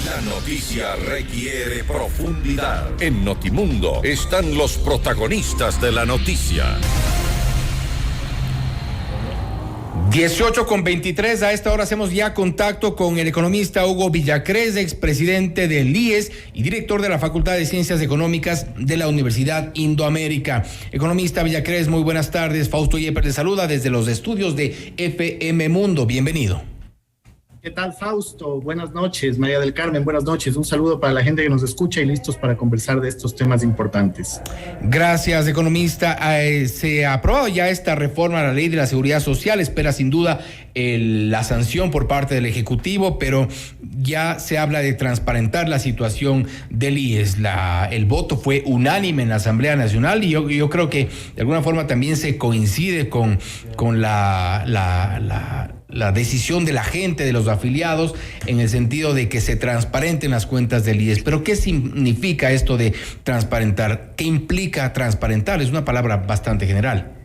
La noticia requiere profundidad. En Notimundo están los protagonistas de la noticia. 18:23, a esta hora hacemos ya contacto con el economista Hugo Villacrés, expresidente del IES y director de la Facultad de Ciencias Económicas de la Universidad Indoamérica. Economista Villacrés, muy buenas tardes. Fausto Yepes le saluda desde los estudios de FM Mundo. Bienvenido. ¿Qué tal, Fausto? Buenas noches. María del Carmen, buenas noches. Un saludo para la gente que nos escucha y listos para conversar de estos temas importantes. Gracias, economista. Se ha aprobado ya esta reforma a la Ley de la Seguridad Social. Espera sin duda la sanción por parte del Ejecutivo, pero ya se habla de transparentar la situación del IES. El voto fue unánime en la Asamblea Nacional y yo creo que de alguna forma también se coincide con la decisión de la gente, de los afiliados, en el sentido de que se transparenten las cuentas del IES. Pero ¿qué significa esto de transparentar? ¿Qué implica transparentar? Es una palabra bastante general.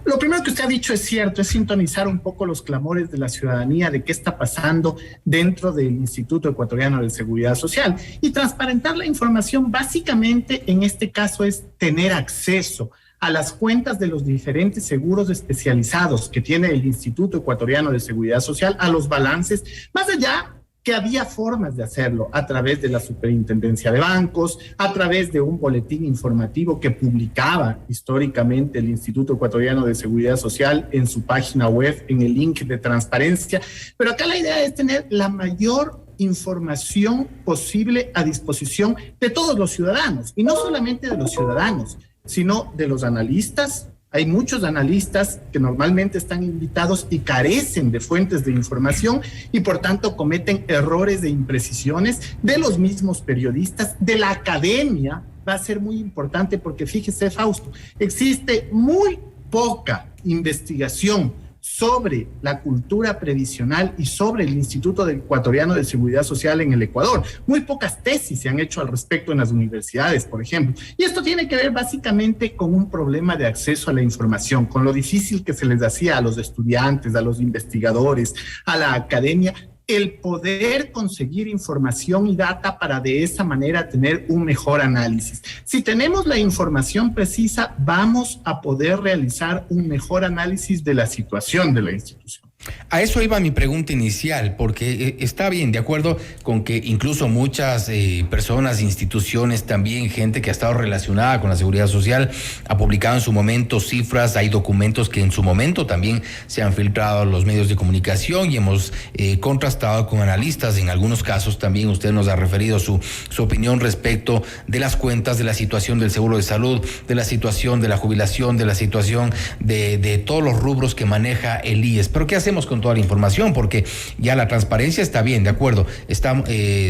Lo primero que usted ha dicho es cierto, es sintonizar un poco los clamores de la ciudadanía de qué está pasando dentro del Instituto Ecuatoriano de Seguridad Social. Y transparentar la información básicamente en este caso es tener acceso a las cuentas de los diferentes seguros especializados que tiene el Instituto Ecuatoriano de Seguridad Social, a los balances, más allá que había formas de hacerlo a través de la Superintendencia de Bancos, a través de un boletín informativo que publicaba históricamente el Instituto Ecuatoriano de Seguridad Social en su página web, en el link de transparencia. Pero acá la idea es tener la mayor información posible a disposición de todos los ciudadanos, y no solamente de los ciudadanos, sino de los analistas. Hay muchos analistas que normalmente están invitados y carecen de fuentes de información y por tanto cometen errores de imprecisiones, de los mismos periodistas, de la academia. Va a ser muy importante porque fíjese, Fausto, existe muy poca investigación sobre la cultura previsional y sobre el Instituto Ecuatoriano de Seguridad Social en el Ecuador. Muy pocas tesis se han hecho al respecto en las universidades, por ejemplo. Y esto tiene que ver básicamente con un problema de acceso a la información, con lo difícil que se les hacía a los estudiantes, a los investigadores, a la academia, el poder conseguir información y data para de esa manera tener un mejor análisis. Si tenemos la información precisa, vamos a poder realizar un mejor análisis de la situación de la institución. A eso iba mi pregunta inicial, porque está bien, de acuerdo con que incluso muchas personas, instituciones, también gente que ha estado relacionada con la seguridad social ha publicado en su momento cifras, hay documentos que en su momento también se han filtrado a los medios de comunicación y hemos contrastado con analistas. En algunos casos también usted nos ha referido su opinión respecto de las cuentas, de la situación del seguro de salud, de la situación de la jubilación, de la situación de todos los rubros que maneja el IES. Pero ¿qué hacemos con toda la información? Porque ya la transparencia está bien, de acuerdo,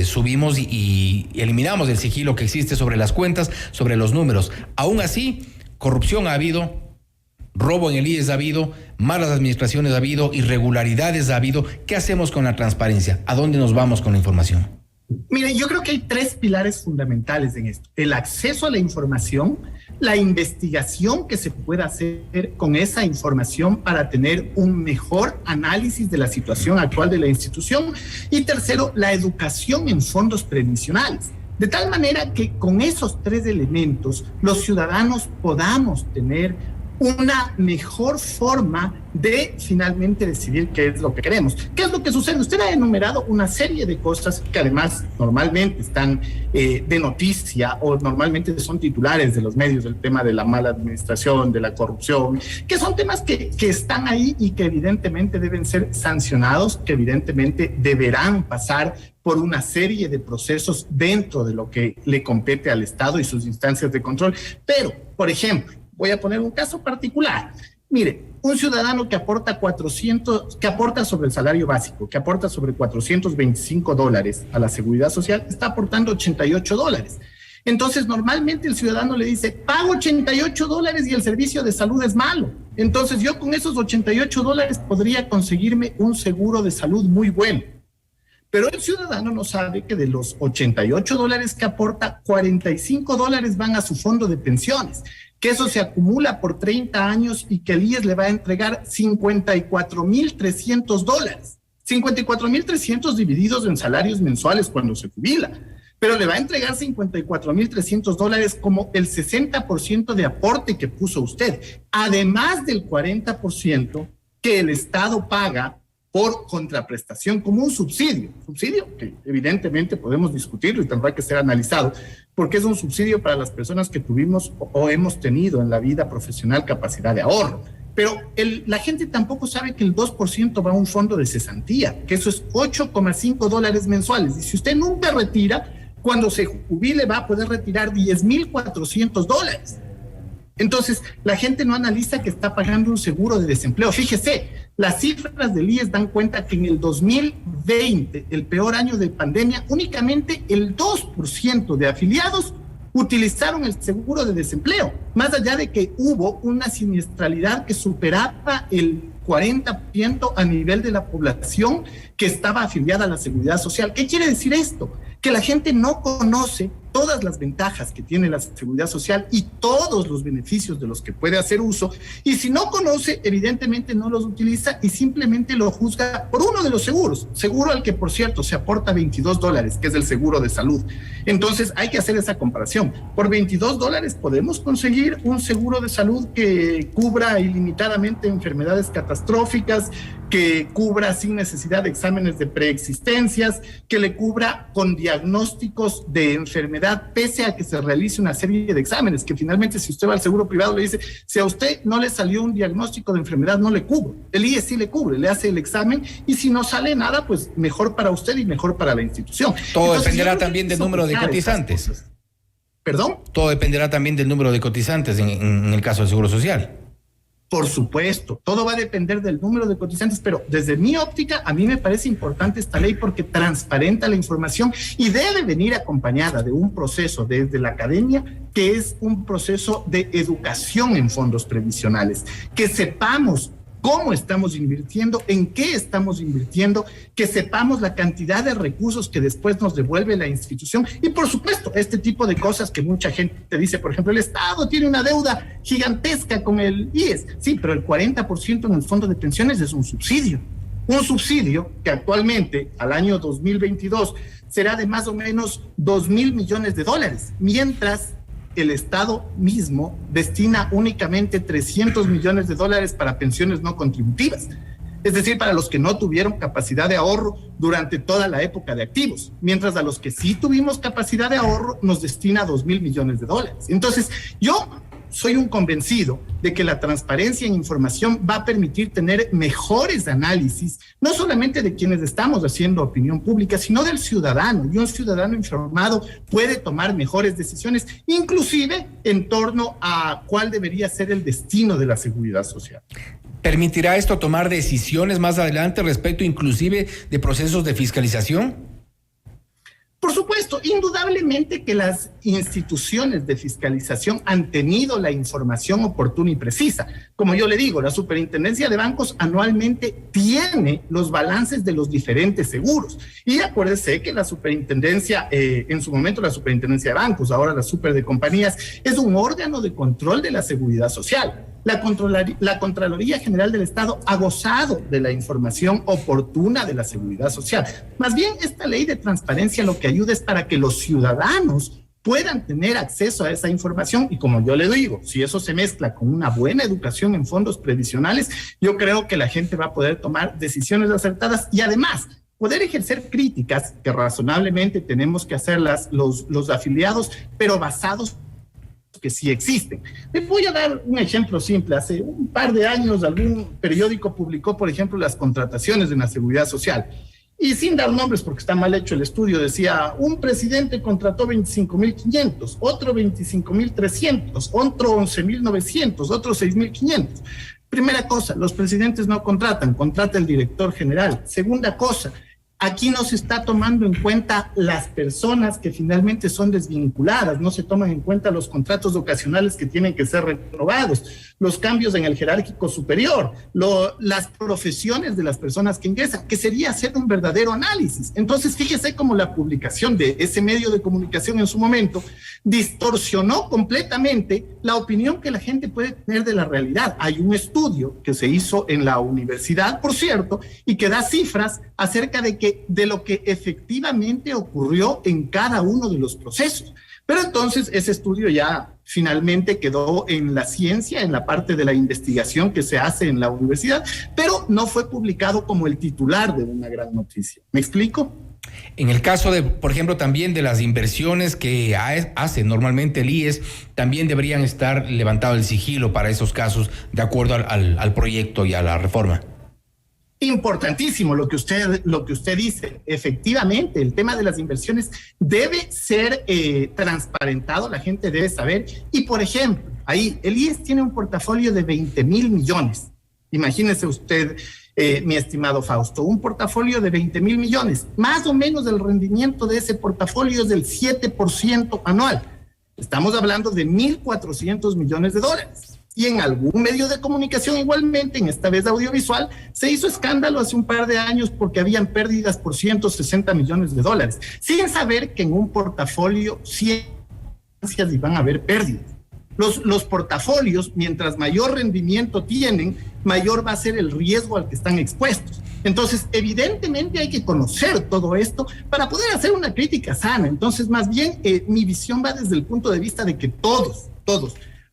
subimos y eliminamos el sigilo que existe sobre las cuentas, sobre los números. Aún así, corrupción ha habido, robo en el IES ha habido, malas administraciones ha habido, irregularidades ha habido. ¿Qué hacemos con la transparencia? ¿A dónde nos vamos con la información? Mire, yo creo que hay tres pilares fundamentales en esto: el acceso a la información, la investigación que se pueda hacer con esa información para tener un mejor análisis de la situación actual de la institución, y tercero, la educación en fondos previsionales. De tal manera que con esos tres elementos los ciudadanos podamos tener una mejor forma de finalmente decidir qué es lo que queremos. ¿Qué es lo que sucede? Usted ha enumerado una serie de cosas que además normalmente están de noticia o normalmente son titulares de los medios, del tema de la mala administración, de la corrupción, que son temas que están ahí y que evidentemente deben ser sancionados, que evidentemente deberán pasar por una serie de procesos dentro de lo que le compete al Estado y sus instancias de control. Pero, por ejemplo, voy a poner un caso particular. Mire, un ciudadano que aporta sobre el salario básico, que aporta sobre $425 a la seguridad social, está aportando $88. Entonces, normalmente el ciudadano le dice, pago $88 y el servicio de salud es malo. Entonces, yo con esos $88 podría conseguirme un seguro de salud muy bueno. Pero el ciudadano no sabe que de los $88 que aporta, $45 van a su fondo de pensiones, que eso se acumula por 30 años y que el IES le va a entregar $54,300. 54.300 divididos en salarios mensuales cuando se jubila, pero le va a entregar $54.300 como el 60% de aporte que puso usted, además del 40% que el Estado paga por contraprestación como un subsidio que evidentemente podemos discutirlo y tendrá que ser analizado, porque es un subsidio para las personas que tuvimos o hemos tenido en la vida profesional capacidad de ahorro. Pero la gente tampoco sabe que el 2% va a un fondo de cesantía, que eso es $8.5 mensuales. Y si usted nunca retira, cuando se jubile va a poder retirar $10.400. Entonces, la gente no analiza que está pagando un seguro de desempleo. Fíjese, las cifras del IES dan cuenta que en el 2020, el peor año de pandemia, únicamente el 2% de afiliados utilizaron el seguro de desempleo, más allá de que hubo una siniestralidad que superaba el 40% a nivel de la población que estaba afiliada a la Seguridad Social. ¿Qué quiere decir esto? Que la gente no conoce todas las ventajas que tiene la Seguridad Social y todos los beneficios de los que puede hacer uso, y si no conoce, evidentemente no los utiliza y simplemente lo juzga por uno de los seguros, seguro al que, por cierto, se aporta $22, que es el seguro de salud. Entonces hay que hacer esa comparación. Por $22 podemos conseguir un seguro de salud que cubra ilimitadamente enfermedades catastróficas, que cubra sin necesidad de exámenes de preexistencias, que le cubra con diagnósticos de enfermedad, pese a que se realice una serie de exámenes, que finalmente si usted va al seguro privado le dice, si a usted no le salió un diagnóstico de enfermedad, no le cubro. El IES sí le cubre, le hace el examen, y si no sale nada, pues mejor para usted y mejor para la institución. Todo dependerá también del número de cotizantes. ¿Perdón? Todo dependerá también del número de cotizantes en el caso del Seguro Social. Por supuesto, todo va a depender del número de cotizantes, pero desde mi óptica, a mí me parece importante esta ley porque transparenta la información y debe venir acompañada de un proceso desde la academia, que es un proceso de educación en fondos previsionales, que sepamos cómo estamos invirtiendo, en qué estamos invirtiendo, que sepamos la cantidad de recursos que después nos devuelve la institución y, por supuesto, este tipo de cosas que mucha gente te dice, por ejemplo, el Estado tiene una deuda gigantesca con el IES. Sí, pero el 40% en el fondo de pensiones es un subsidio que actualmente, al año 2022, será de más o menos $2.000 millones, mientras el Estado mismo destina únicamente $300 millones para pensiones no contributivas, es decir, para los que no tuvieron capacidad de ahorro durante toda la época de activos, mientras a los que sí tuvimos capacidad de ahorro nos destina $2.000 millones. Entonces, yo soy un convencido de que la transparencia en información va a permitir tener mejores análisis, no solamente de quienes estamos haciendo opinión pública, sino del ciudadano. Y un ciudadano informado puede tomar mejores decisiones, inclusive en torno a cuál debería ser el destino de la seguridad social. ¿Permitirá esto tomar decisiones más adelante respecto inclusive de procesos de fiscalización? Por supuesto, indudablemente que las instituciones de fiscalización han tenido la información oportuna y precisa. Como yo le digo, la Superintendencia de Bancos anualmente tiene los balances de los diferentes seguros. Y acuérdese que la Superintendencia, en su momento la Superintendencia de Bancos, ahora la Super de Compañías, es un órgano de control de la seguridad social. La Contraloría General del Estado ha gozado de la información oportuna de la seguridad social. Más bien, esta ley de transparencia lo que ayuda es para que los ciudadanos puedan tener acceso a esa información y, como yo le digo, si eso se mezcla con una buena educación en fondos previsionales, yo creo que la gente va a poder tomar decisiones acertadas y además poder ejercer críticas que razonablemente tenemos que hacerlas los afiliados, pero basados que sí existen. Les voy a dar un ejemplo simple. Hace un par de años algún periódico publicó, por ejemplo, las contrataciones en la seguridad social. Y sin dar nombres porque está mal hecho el estudio, decía, un presidente contrató 25.500, otro 25.300, otro 11.900, otro 6.500. Primera cosa, los presidentes no contratan, contrata el director general. Segunda cosa, Aquí no se está tomando en cuenta las personas que finalmente son desvinculadas, no se toman en cuenta los contratos ocasionales que tienen que ser renovados, los cambios en el jerárquico superior, las profesiones de las personas que ingresan, que sería hacer un verdadero análisis. Entonces, fíjese cómo la publicación de ese medio de comunicación en su momento distorsionó completamente la opinión que la gente puede tener de la realidad. Hay un estudio que se hizo en la universidad, por cierto, y que da cifras acerca de lo que efectivamente ocurrió en cada uno de los procesos. Pero entonces ese estudio ya finalmente quedó en la ciencia, en la parte de la investigación que se hace en la universidad, pero no fue publicado como el titular de una gran noticia. ¿Me explico? En el caso de, por ejemplo, también de las inversiones que hace normalmente el IES, también deberían estar levantado el sigilo para esos casos, de acuerdo al proyecto y a la reforma. Importantísimo lo que usted dice. Efectivamente, el tema de las inversiones debe ser transparentado, la gente debe saber. Y, por ejemplo, ahí el IES tiene un portafolio de 20,000 millones. Imagínese usted, mi estimado Fausto, un portafolio de 20,000 millones. Más o menos el rendimiento de ese portafolio es del 7% anual. Estamos hablando de 1.400 millones de dólares. Y en algún medio de comunicación igualmente, en esta vez audiovisual, se hizo escándalo hace un par de años porque habían pérdidas por 160 millones de dólares, sin saber que en un portafolio siempre van a haber pérdidas. Los portafolios, mientras mayor rendimiento tienen, mayor va a ser el riesgo al que están expuestos. Entonces, evidentemente hay que conocer todo esto para poder hacer una crítica sana. Entonces, más bien, mi visión va desde el punto de vista de que todos,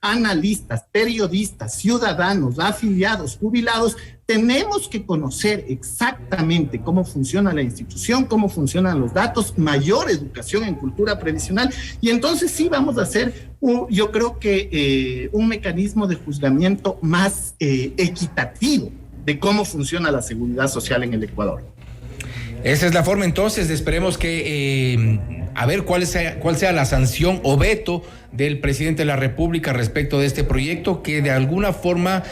analistas, periodistas, ciudadanos, afiliados, jubilados, tenemos que conocer exactamente cómo funciona la institución, cómo funcionan los datos, mayor educación en cultura previsional, y entonces sí vamos a hacer, yo creo que un mecanismo de juzgamiento más equitativo de cómo funciona la seguridad social en el Ecuador. Esa es la forma, entonces, esperemos que, a ver cuál sea la sanción o veto del presidente de la República respecto de este proyecto, que de alguna forma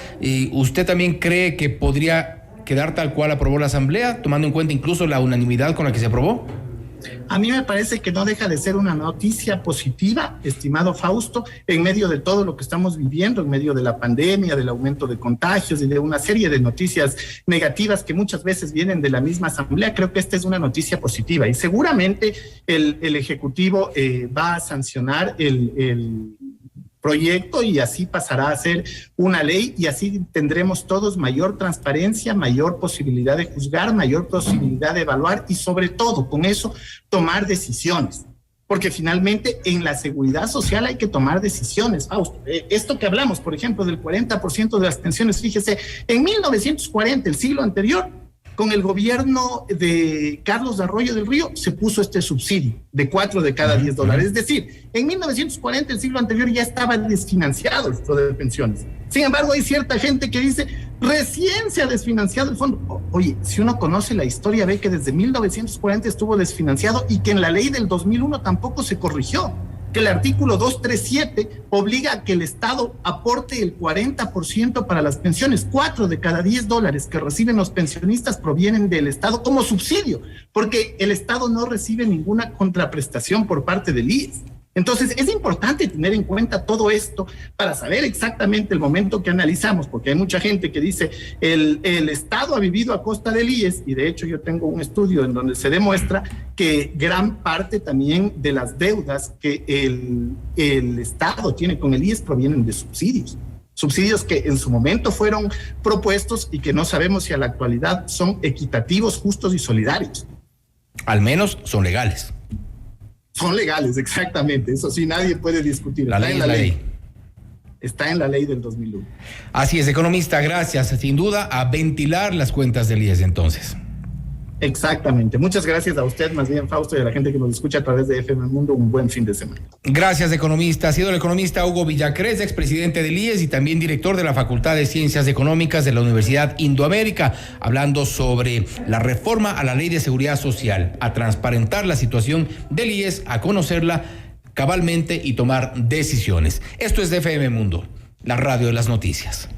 usted también cree que podría quedar tal cual aprobó la Asamblea, tomando en cuenta incluso la unanimidad con la que se aprobó. A mí me parece que no deja de ser una noticia positiva, estimado Fausto, en medio de todo lo que estamos viviendo, en medio de la pandemia, del aumento de contagios y de una serie de noticias negativas que muchas veces vienen de la misma Asamblea. Creo que esta es una noticia positiva y seguramente el Ejecutivo va a sancionar el proyecto y así pasará a ser una ley y así tendremos todos mayor transparencia, mayor posibilidad de juzgar, mayor posibilidad de evaluar y sobre todo con eso tomar decisiones. Porque finalmente en la seguridad social hay que tomar decisiones, Fausto. Esto que hablamos, por ejemplo, del 40% de las pensiones, fíjese, en 1940, el siglo anterior, con el gobierno de Carlos Arroyo del Río se puso este subsidio de 4 de cada 10 dólares. Es decir, en 1940, el siglo anterior, ya estaba desfinanciado el fondo de pensiones. Sin embargo, hay cierta gente que dice, recién se ha desfinanciado el fondo. Oye, si uno conoce la historia, ve que desde 1940 estuvo desfinanciado y que en la ley del 2001 tampoco se corrigió. Que el artículo 237 obliga a que el Estado aporte el 40% para las pensiones. 4 de cada 10 dólares que reciben los pensionistas provienen del Estado como subsidio, porque el Estado no recibe ninguna contraprestación por parte del IES. Entonces, es importante tener en cuenta todo esto para saber exactamente el momento que analizamos, porque hay mucha gente que dice el Estado ha vivido a costa del IES, y de hecho yo tengo un estudio en donde se demuestra que gran parte también de las deudas que el Estado tiene con el IES provienen de subsidios que en su momento fueron propuestos y que no sabemos si a la actualidad son equitativos, justos y solidarios. Al menos son legales. Son legales, exactamente. Eso sí, nadie puede discutir. La ley es la ley. Está en la ley del 2001. Así es, economista, gracias. Sin duda, a ventilar las cuentas del IES entonces. Exactamente. Muchas gracias a usted, más bien, Fausto, y a la gente que nos escucha a través de FM Mundo. Un buen fin de semana. Gracias, economista. Ha sido el economista Hugo Villacrés, expresidente del IES y también director de la Facultad de Ciencias Económicas de la Universidad Indoamérica, hablando sobre la reforma a la Ley de Seguridad Social, a transparentar la situación del IES, a conocerla cabalmente y tomar decisiones. Esto es de FM Mundo, la radio de las noticias.